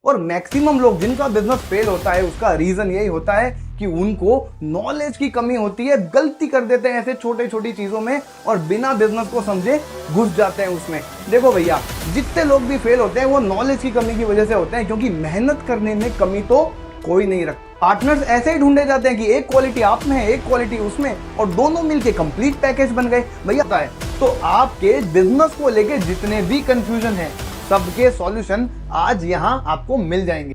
और मैक्सिमम लोग जिनका बिजनेस फेल होता है उसका रीजन यही होता है कि उनको नॉलेज की कमी होती है, गलती कर देते हैं ऐसे छोटे छोटी चीजों में और बिना बिजनेस को समझे घुस जाते हैं उसमें। देखो भैया, जितने लोग भी फेल होते हैं वो नॉलेज की कमी की वजह से होते हैं, क्योंकि मेहनत करने में कमी तो कोई नहीं रखता। पार्टनर्स ऐसे ही ढूंढे जाते हैं कि एक क्वालिटी आप में है, एक क्वालिटी उसमें, और दोनों मिलके कंप्लीट पैकेज बन गए भैया। है तो आपके बिजनेस को लेके जितने भी कंफ्यूजन है सबके सॉल्यूशन आज यहां आपको मिल जाएंगे।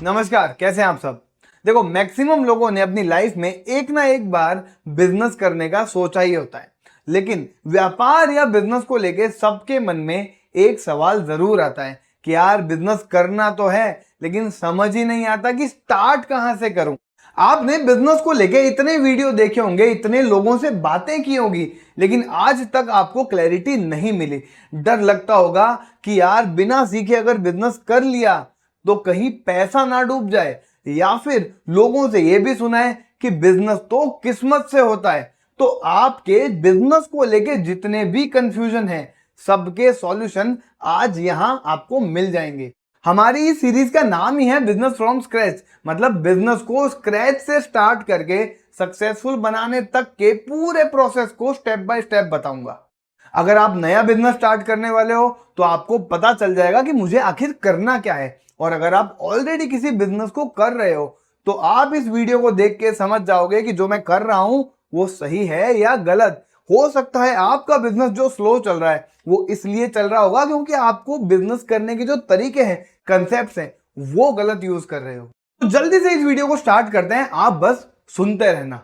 नमस्कार, कैसे हैं आप सब। देखो, मैक्सिमम लोगों ने अपनी लाइफ में एक ना एक बार बिजनेस करने का सोचा ही होता है, लेकिन व्यापार या बिजनेस को लेके सबके मन में एक सवाल जरूर आता है कि यार बिजनेस करना तो है लेकिन समझ ही नहीं आता कि स्टार्ट कहां से करूं। आपने बिजनेस को लेके इतने वीडियो देखे होंगे, इतने लोगों से बातें की होगी, लेकिन आज तक आपको क्लैरिटी नहीं मिली। डर लगता होगा कि यार बिना सीखे अगर बिजनेस कर लिया तो कहीं पैसा ना डूब जाए, या फिर लोगों से यह भी सुना है कि बिजनेस तो किस्मत से होता है। तो आपके बिजनेस को लेके जितने भी कंफ्यूजन है सबके सॉल्यूशन आज यहां आपको मिल जाएंगे। हमारी इस सीरीज का नाम ही है बिजनेस फ्रॉम स्क्रैच, मतलब बिजनेस को स्क्रैच से स्टार्ट करके सक्सेसफुल बनाने तक के पूरे प्रोसेस को स्टेप बाय स्टेप बताऊंगा। अगर आप नया बिजनेस स्टार्ट करने वाले हो तो आपको पता चल जाएगा कि मुझे आखिर करना क्या है, और अगर आप ऑलरेडी किसी बिजनेस को कर रहे हो तो आप इस वीडियो को देख के समझ जाओगे कि जो मैं कर रहा हूं वो सही है या गलत। हो सकता है आपका बिजनेस जो स्लो चल रहा है वो इसलिए चल रहा होगा क्योंकि आपको बिजनेस करने के जो तरीके हैं, कंसेप्ट्स हैं, वो गलत यूज कर रहे हो। तो जल्दी से इस वीडियो को स्टार्ट करते हैं, आप बस सुनते रहना।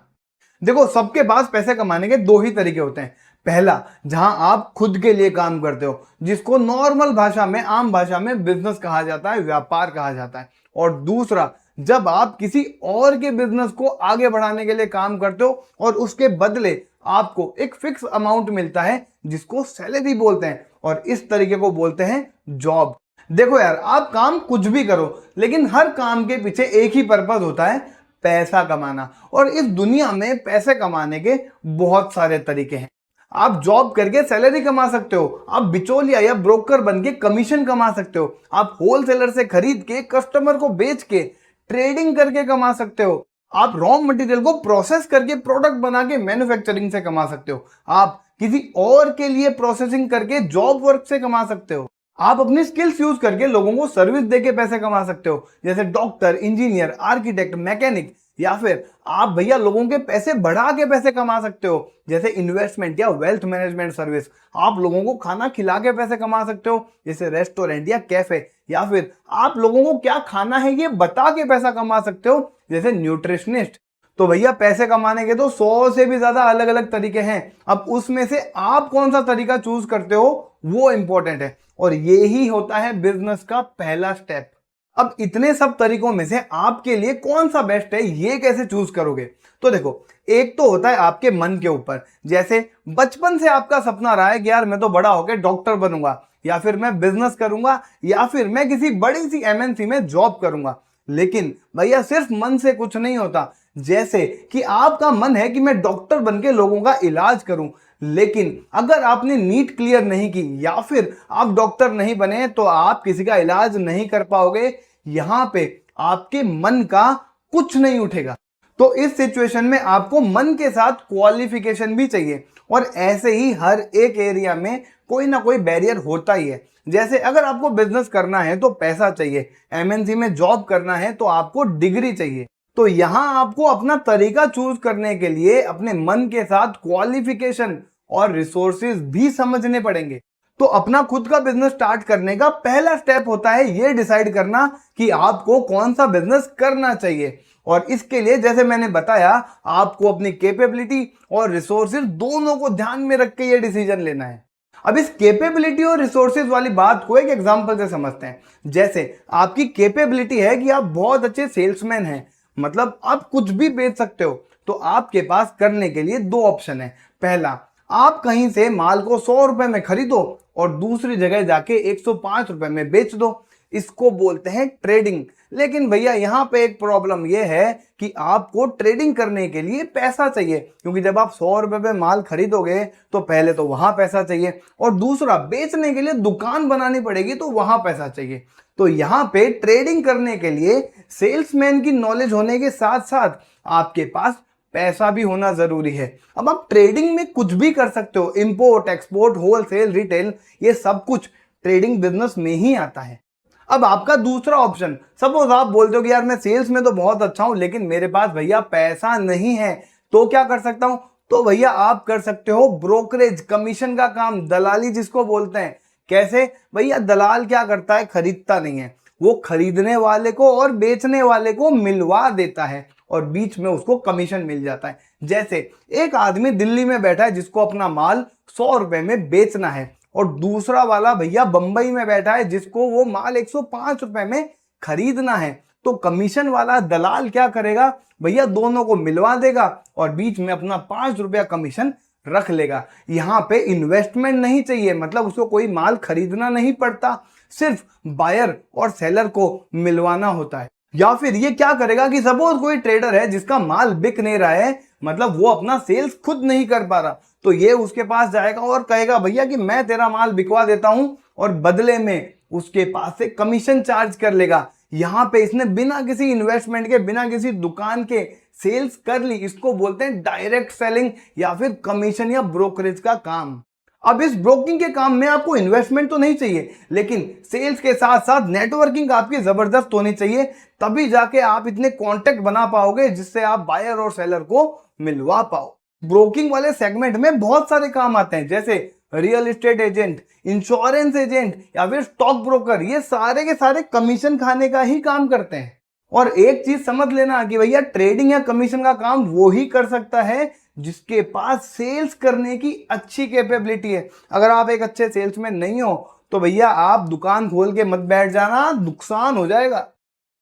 देखो, सबके पास पैसे कमाने के दो ही तरीके होते हैं। पहला, जहां आप खुद के लिए काम करते हो, जिसको नॉर्मल भाषा में, आम भाषा में बिजनेस कहा जाता है, व्यापार कहा जाता है। और दूसरा, जब आप किसी और के बिजनेस को आगे बढ़ाने के लिए काम करते हो और उसके बदले आपको एक फिक्स अमाउंट मिलता है जिसको सैलरी बोलते हैं, और इस तरीके को बोलते हैं जॉब। देखो यार, आप काम कुछ भी करो लेकिन हर काम के पीछे एक ही पर्पस होता है, पैसा कमाना। और इस दुनिया में पैसे कमाने के बहुत सारे तरीके हैं। आप जॉब करके सैलरी कमा सकते हो, आप बिचौलिया या ब्रोकर बन के कमीशन कमा सकते हो, आप होलसेलर से खरीद के कस्टमर को बेच के ट्रेडिंग करके कमा सकते हो, आप रॉ मटेरियल को प्रोसेस करके प्रोडक्ट बना के मैन्युफैक्चरिंग से कमा सकते हो, आप किसी और के लिए प्रोसेसिंग करके जॉब वर्क से कमा सकते हो, आप अपनी स्किल्स यूज करके लोगों को सर्विस देके पैसे कमा सकते हो, जैसे डॉक्टर, इंजीनियर, आर्किटेक्ट, मैकेनिक, या फिर आप भैया लोगों के पैसे बढ़ा के पैसे कमा सकते हो, जैसे इन्वेस्टमेंट या वेल्थ मैनेजमेंट सर्विस। आप लोगों को खाना खिला के पैसे कमा सकते हो, जैसे रेस्टोरेंट या कैफे, या फिर आप लोगों को क्या खाना है ये बता के पैसा कमा सकते हो, जैसे न्यूट्रिशनिस्ट। तो भैया पैसे कमाने के तो 100 से भी ज्यादा अलग अलग तरीके हैं। अब उसमें से आप कौन सा तरीका चूज करते हो वो इंपॉर्टेंट है, और ये ही होता है बिजनेस का पहला स्टेप। अब इतने सब तरीकों में से आपके लिए कौन सा बेस्ट है ये कैसे चूज करोगे? तो देखो, एक तो होता है आपके मन के ऊपर। जैसे बचपन से आपका सपना रहा है कि यार मैं तो बड़ा होकर डॉक्टर बनूंगा, या फिर मैं बिजनेस करूंगा, या फिर मैं किसी बड़ी सी एमएनसी में जॉब करूंगा। लेकिन भैया सिर्फ मन से कुछ नहीं होता। जैसे कि आपका मन है कि मैं डॉक्टर बनके लोगों का इलाज करूं, लेकिन अगर आपने नीट क्लियर नहीं की या फिर आप डॉक्टर नहीं बने तो आप किसी का इलाज नहीं कर पाओगे। यहां पे आपके मन का कुछ नहीं उठेगा। तो इस सिचुएशन में आपको मन के साथ क्वालिफिकेशन भी चाहिए, और ऐसे ही हर एक एरिया में कोई ना कोई बैरियर होता ही है। जैसे अगर आपको बिजनेस करना है तो पैसा चाहिए, एमएनसी में जॉब करना है तो आपको डिग्री चाहिए। तो यहां आपको अपना तरीका चूज करने के लिए अपने मन के साथ क्वालिफिकेशन और रिसोर्सेज भी समझने पड़ेंगे। तो अपना खुद का बिजनेस स्टार्ट करने का पहला स्टेप होता है ये डिसाइड करना कि आपको कौन सा बिजनेस करना चाहिए। और इसके लिए जैसे मैंने बताया, आपको अपनी कैपेबिलिटी और रिसोर्सेज दोनों को ध्यान में रख के ये डिसीजन लेना है। अब इस कैपेबिलिटी और रिसोर्सेज वाली बात को एक एग्जांपल से समझते हैं। जैसे आपकी कैपेबिलिटी है कि आप बहुत अच्छे सेल्समैन हैं, मतलब आप कुछ भी बेच सकते हो। तो आपके पास करने के लिए दो ऑप्शन है। पहला, आप कहीं से माल को 100 रुपए में खरीदो और दूसरी जगह जाके 105 रुपए में बेच दो। इसको बोलते हैं ट्रेडिंग। लेकिन भैया यहाँ पे एक प्रॉब्लम ये है कि आपको ट्रेडिंग करने के लिए पैसा चाहिए, क्योंकि जब आप 100 रुपए पे माल खरीदोगे तो पहले तो वहां पैसा चाहिए, और दूसरा बेचने के लिए दुकान बनानी पड़ेगी तो वहां पैसा चाहिए। तो यहाँ पे ट्रेडिंग करने के लिए सेल्समैन की नॉलेज होने के साथ साथ आपके पास पैसा भी होना जरूरी है। अब आप ट्रेडिंग में कुछ भी कर सकते हो, इंपोर्ट एक्सपोर्ट होलसेल रिटेल, ये सब कुछ ट्रेडिंग बिजनेस में ही आता है। अब आपका दूसरा ऑप्शन, सपोज आप बोलते हो कि यार मैं सेल्स में तो बहुत अच्छा हूं लेकिन मेरे पास भैया पैसा नहीं है, तो क्या कर सकता हूं? तो भैया आप कर सकते हो ब्रोकरेज, कमीशन का काम, दलाली जिसको बोलते हैं। कैसे भैया? दलाल क्या करता है? खरीदता नहीं है, वो खरीदने वाले को और बेचने वाले को मिलवा देता है और बीच में उसको कमीशन मिल जाता है। जैसे एक आदमी दिल्ली में बैठा है जिसको अपना माल 100 रुपए में बेचना है, और दूसरा वाला भैया बंबई में बैठा है जिसको वो माल 105 रुपए में खरीदना है। तो कमीशन वाला दलाल क्या करेगा भैया? दोनों को मिलवा देगा और बीच में अपना 5 रुपया कमीशन रख लेगा। यहाँ पे इन्वेस्टमेंट नहीं चाहिए, मतलब उसको कोई माल खरीदना नहीं पड़ता, सिर्फ बायर और सेलर को मिलवाना होता है। या फिर ये क्या करेगा कि सपोज कोई ट्रेडर है जिसका माल बिक नहीं रहा है, मतलब वो अपना सेल्स खुद नहीं कर पा रहा, तो ये उसके पास जाएगा और कहेगा भैया कि मैं तेरा माल बिकवा देता हूं, और बदले में उसके पास से कमीशन चार्ज कर लेगा। यहां पे इसने बिना किसी इन्वेस्टमेंट के, बिना किसी दुकान के सेल्स कर ली। इसको बोलते हैं डायरेक्ट सेलिंग या फिर कमीशन या ब्रोकरेज का काम। अब इस ब्रोकिंग के काम में आपको इन्वेस्टमेंट तो नहीं चाहिए, लेकिन सेल्स के साथ साथ नेटवर्किंग आपकी जबरदस्त होनी चाहिए, तभी जाके आप इतने कॉन्टेक्ट बना पाओगे जिससे आप बायर और सेलर को मिलवा पाओ। ब्रोकिंग वाले सेगमेंट में बहुत सारे काम आते हैं, जैसे real estate agent, insurance agent या फिर स्टॉक ब्रोकर। ये सारे के सारे कमीशन खाने का ही काम करते हैं। और एक चीज समझ लेना कि भैया ट्रेडिंग या कमीशन का काम वो ही कर सकता है जिसके पास सेल्स करने की अच्छी कैपेबिलिटी है। अगर आप एक अच्छे सेल्समैन नहीं हो तो भैया आप दुकान खोल के मत बैठ जाना, नुकसान हो जाएगा।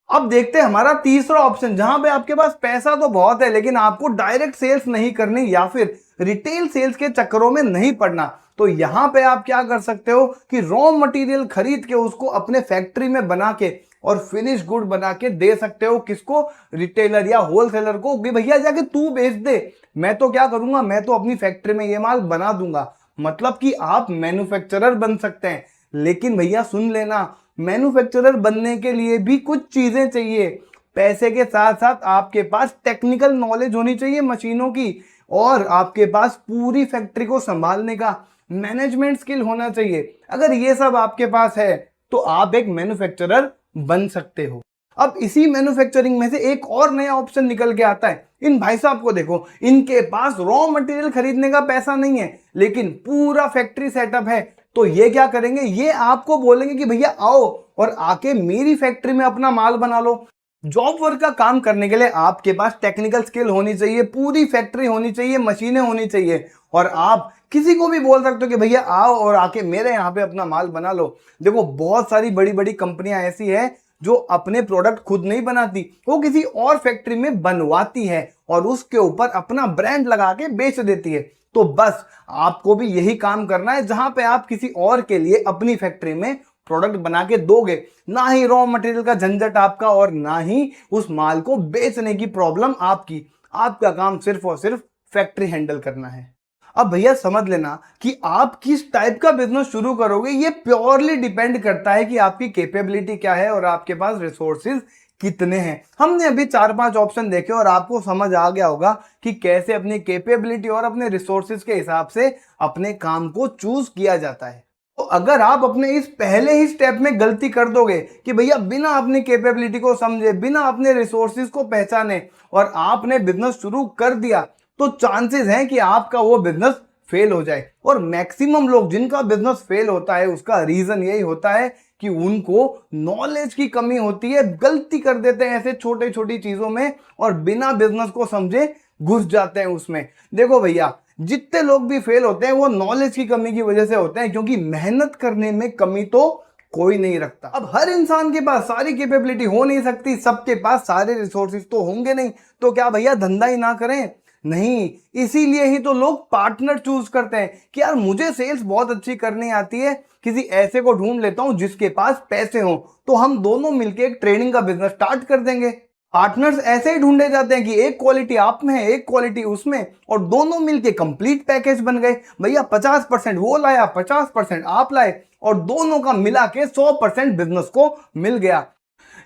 अब देखते हैं हमारा तीसरा ऑप्शन, जहां पे आपके पास पैसा तो बहुत है लेकिन आपको डायरेक्ट सेल्स नहीं करनी या फिर रिटेल सेल्स के चक्करों में नहीं पड़ना। तो यहां पे आप क्या कर सकते हो कि रॉ मटेरियल खरीद के उसको अपने फैक्ट्री में बना के और फिनिश गुड बना के दे सकते हो। किसको? रिटेलर या होलसेलर को, कि भैया जाके तू बेच दे, मैं तो क्या करूंगा, मैं तो अपनी फैक्ट्री में ये माल बना दूंगा। मतलब कि आप मैन्युफैक्चरर बन सकते हैं। लेकिन भैया सुन लेना, मैन्युफैक्चरर बनने के लिए भी कुछ चीजें चाहिए। पैसे के साथ साथ आपके पास टेक्निकल नॉलेज होनी चाहिए मशीनों की, और आपके पास पूरी फैक्ट्री को संभालने का मैनेजमेंट स्किल होना चाहिए। अगर ये सब आपके पास है तो आप एक मैन्युफैक्चरर बन सकते हो। अब इसी मैन्युफैक्चरिंग में से एक और नया ऑप्शन निकल के आता है। इन भाई साहब को देखो, इनके पास रॉ मटेरियल खरीदने का पैसा नहीं है लेकिन पूरा फैक्ट्री सेटअप है। तो ये क्या करेंगे? ये आपको बोलेंगे कि भैया आओ और आके मेरी फैक्ट्री में अपना माल बना लो। जॉब वर्क का काम करने के लिए आपके पास टेक्निकल स्किल होनी चाहिए, पूरी फैक्ट्री होनी चाहिए, मशीनें होनी चाहिए, और आप किसी को भी बोल सकते हो कि भैया आओ और आके मेरे यहाँ पे अपना माल बना लो। देखो बहुत सारी बड़ी बड़ी कंपनियां ऐसी है जो अपने प्रोडक्ट खुद नहीं बनाती, वो किसी और फैक्ट्री में बनवाती है और उसके ऊपर अपना ब्रांड लगा के बेच देती है। तो बस आपको भी यही काम करना है, जहां पे आप किसी और के लिए अपनी फैक्ट्री में प्रोडक्ट बना के दोगे। ना ही रॉ मटेरियल का झंझट आपका और ना ही उस माल को बेचने की प्रॉब्लम आपकी। आपका काम सिर्फ और सिर्फ फैक्ट्री हैंडल करना है। अब भैया समझ लेना कि आप किस टाइप का बिजनेस शुरू करोगे, ये प्योरली डिपेंड करता है कि आपकी कैपेबिलिटी क्या है और आपके पास रिसोर्सेज कितने हैं। हमने अभी 4-5 ऑप्शन देखे और आपको समझ आ गया होगा कि कैसे अपनी कैपेबिलिटी और अपने रिसोर्सेज के हिसाब से अपने काम को चूज किया जाता है। तो अगर आप अपने इस पहले ही स्टेप में गलती कर दोगे कि भैया बिना अपनी कैपेबिलिटी को समझे, बिना अपने रिसोर्सेज को पहचाने और आपने बिजनेस शुरू कर दिया, तो चांसेस हैं कि आपका वो बिजनेस फेल हो जाए। और मैक्सिमम लोग जिनका बिजनेस फेल होता है उसका रीजन यही होता है कि उनको नॉलेज की कमी होती है, गलती कर देते हैं ऐसे छोटे छोटी चीजों में और बिना बिजनेस को समझे घुस जाते हैं उसमें। देखो भैया जितने लोग भी फेल होते हैं वो नॉलेज की कमी की वजह से होते हैं, क्योंकि मेहनत करने में कमी तो कोई नहीं रखता। अब हर इंसान के पास सारी कैपेबिलिटी हो नहीं सकती, सबके पास सारे रिसोर्सेज तो होंगे नहीं। तो क्या भैया धंधा ही ना करें? नहीं, इसीलिए ही तो लोग पार्टनर चूज करते हैं कि यार मुझे सेल्स बहुत अच्छी करनी आती है, किसी ऐसे को ढूंढ लेता हूं जिसके पास पैसे हो, तो हम दोनों मिलके एक ट्रेडिंग का बिजनेस स्टार्ट कर देंगे। पार्टनर्स ऐसे ही ढूंढे जाते हैं कि एक क्वालिटी आप में है, एक क्वालिटी उसमें, और दोनों मिलके कंप्लीट पैकेज बन गए। भैया 50% वो लाया, 50% आप लाए, और दोनों का मिला के 100% बिजनेस को मिल गया।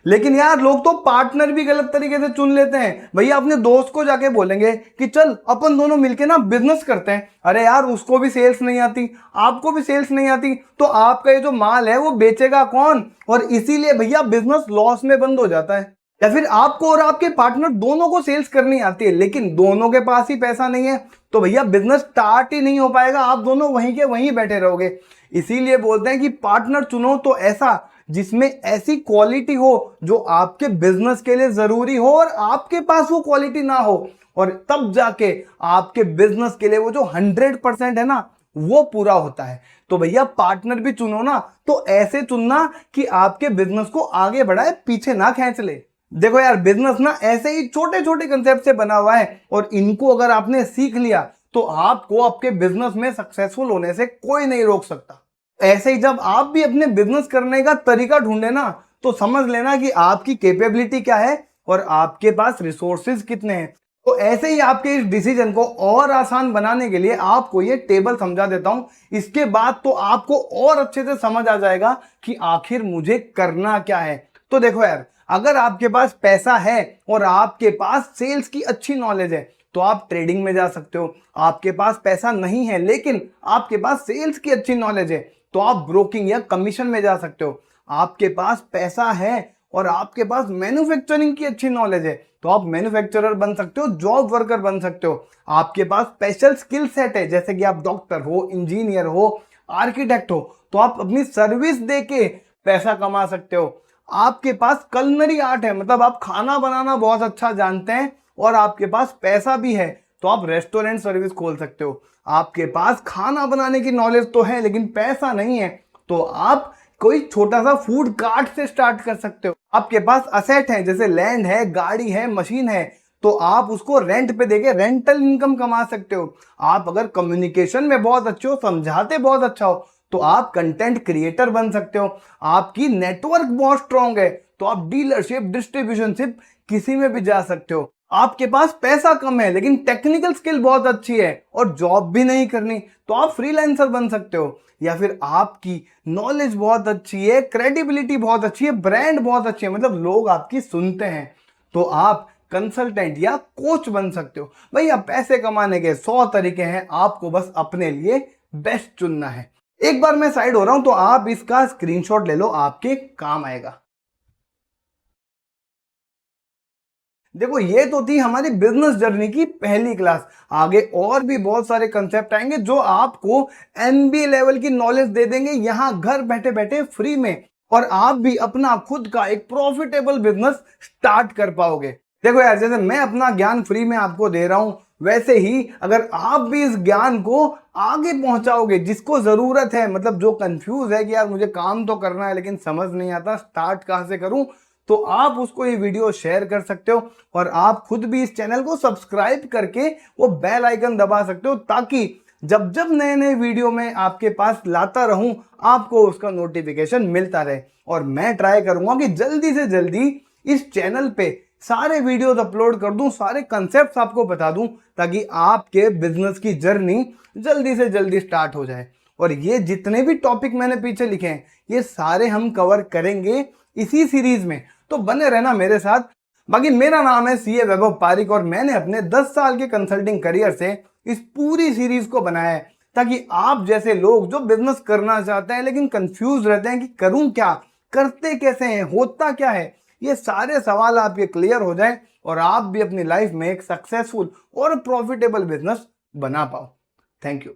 लेकिन यार लोग तो पार्टनर भी गलत तरीके से चुन लेते हैं। भैया अपने दोस्त को जाके बोलेंगे कि चल अपन दोनों मिलके ना बिजनेस करते हैं। अरे यार उसको भी सेल्स नहीं आती, आपको भी सेल्स नहीं आती, तो आपका ये जो माल है वो बेचेगा कौन? और इसीलिए भैया बिजनेस लॉस में बंद हो जाता है। या फिर आपको और आपके पार्टनर दोनों को सेल्स करनी आती है लेकिन दोनों के पास ही पैसा नहीं है, तो भैया बिजनेस स्टार्ट ही नहीं हो पाएगा, आप दोनों वहीं के वहीं बैठे रहोगे। इसीलिए बोलते हैं कि पार्टनर चुनो तो ऐसा जिसमें ऐसी क्वालिटी हो जो आपके बिजनेस के लिए जरूरी हो और आपके पास वो क्वालिटी ना हो, और तब जाके आपके बिजनेस के लिए वो जो 100% है ना वो पूरा होता है। तो भैया पार्टनर भी चुनो ना तो ऐसे चुनना कि आपके बिजनेस को आगे बढ़ाए, पीछे ना खींच ले। देखो यार बिजनेस ना ऐसे ही छोटे छोटे कंसेप्ट से बना हुआ है, और इनको अगर आपने सीख लिया तो आपको आपके बिजनेस में सक्सेसफुल होने से कोई नहीं रोक सकता। ऐसे ही जब आप भी अपने बिजनेस करने का तरीका ढूंढे ना तो समझ लेना कि आपकी कैपेबिलिटी क्या है और आपके पास रिसोर्सेज कितने हैं। तो ऐसे ही आपके इस डिसीजन को और आसान बनाने के लिए आपको ये टेबल समझा देता हूं। इसके बाद तो आपको और अच्छे से समझ आ जाएगा कि आखिर मुझे करना क्या है। तो देखो यार, अगर आपके पास पैसा है और आपके पास सेल्स की अच्छी नॉलेज है तो आप ट्रेडिंग में जा सकते हो। आपके पास पैसा नहीं है लेकिन आपके पास सेल्स की अच्छी नॉलेज है तो आप ब्रोकिंग या कमीशन में जा सकते हो। आपके पास पैसा है और आपके पास मैन्युफैक्चरिंग की अच्छी नॉलेज है तो आप मैन्युफैक्चरर बन सकते हो, जॉब वर्कर बन सकते हो। आपके पास स्पेशल स्किल सेट है, जैसे कि आप डॉक्टर हो, इंजीनियर हो, आर्किटेक्ट हो, तो आप अपनी सर्विस दे के पैसा कमा सकते हो। आपके पास कलनरी आर्ट है, मतलब आप खाना बनाना बहुत अच्छा जानते हैं और आपके पास पैसा भी है तो आप रेस्टोरेंट सर्विस खोल सकते हो। आपके पास खाना बनाने की नॉलेज तो है लेकिन पैसा नहीं है तो आप कोई छोटा सा फूड कार्ट से स्टार्ट कर सकते हो। आपके पास असेट है, जैसे लैंड है, गाड़ी है, मशीन है, तो आप उसको रेंट पे देके रेंटल इनकम कमा सकते हो। आप अगर कम्युनिकेशन में बहुत अच्छे हो, समझाते बहुत अच्छा हो, तो आप कंटेंट क्रिएटर बन सकते हो। आपकी नेटवर्क बहुत स्ट्रांग है तो आप डीलरशिप, डिस्ट्रीब्यूशनशिप किसी में भी जा सकते हो। आपके पास पैसा कम है लेकिन टेक्निकल स्किल बहुत अच्छी है और जॉब भी नहीं करनी तो आप फ्रीलांसर बन सकते हो। या फिर आपकी नॉलेज बहुत अच्छी है, क्रेडिबिलिटी बहुत अच्छी है, ब्रांड बहुत अच्छी है, मतलब लोग आपकी सुनते हैं, तो आप कंसल्टेंट या कोच बन सकते हो। भैया पैसे कमाने के 100 तरीके हैं, आपको बस अपने लिए बेस्ट चुनना है। एक बार मैं साइड हो रहा हूं तो आप इसका स्क्रीनशॉट ले लो, आपके काम आएगा। देखो ये तो थी हमारी बिजनेस जर्नी की पहली क्लास। आगे और भी बहुत सारे कंसेप्ट आएंगे जो आपको एमबीए लेवल की नॉलेज दे देंगे यहां घर बैठे बैठे फ्री में, और आप भी अपना खुद का एक प्रॉफिटेबल बिजनेस स्टार्ट कर पाओगे। देखो यार, जैसे मैं अपना ज्ञान फ्री में आपको दे रहा हूं वैसे ही अगर आप भी इस ज्ञान को आगे पहुंचाओगे जिसको जरूरत है, मतलब जो कंफ्यूज है कि यार मुझे काम तो करना है लेकिन समझ नहीं आता स्टार्ट कहां से करूं, तो आप उसको ये वीडियो शेयर कर सकते हो और आप खुद भी इस चैनल को सब्सक्राइब करके वो बेल आइकन दबा सकते हो ताकि जब जब नए नए वीडियो में आपके पास लाता रहूं आपको उसका नोटिफिकेशन मिलता रहे। और मैं ट्राई करूंगा कि जल्दी से जल्दी इस चैनल पे सारे वीडियोस अपलोड कर दूं, सारे कंसेप्ट्स आपको बता दूं ताकि आपके बिजनेस की जर्नी जल्दी से जल्दी स्टार्ट हो जाए। और ये जितने भी टॉपिक मैंने पीछे लिखे हैं ये सारे हम कवर करेंगे इसी सीरीज में, तो बने रहना मेरे साथ। बाकी मेरा नाम है सीए वैभव पारिक और मैंने अपने 10 साल के कंसल्टिंग करियर से इस पूरी सीरीज को बनाया है ताकि आप जैसे लोग जो बिजनेस करना चाहते हैं लेकिन कंफ्यूज रहते हैं कि करूं क्या, करते कैसे हैं, होता क्या है, ये सारे सवाल आपके क्लियर हो जाएं और आप भी अपनी लाइफ में एक सक्सेसफुल और प्रॉफिटेबल बिजनेस बना पाओ। Thank you.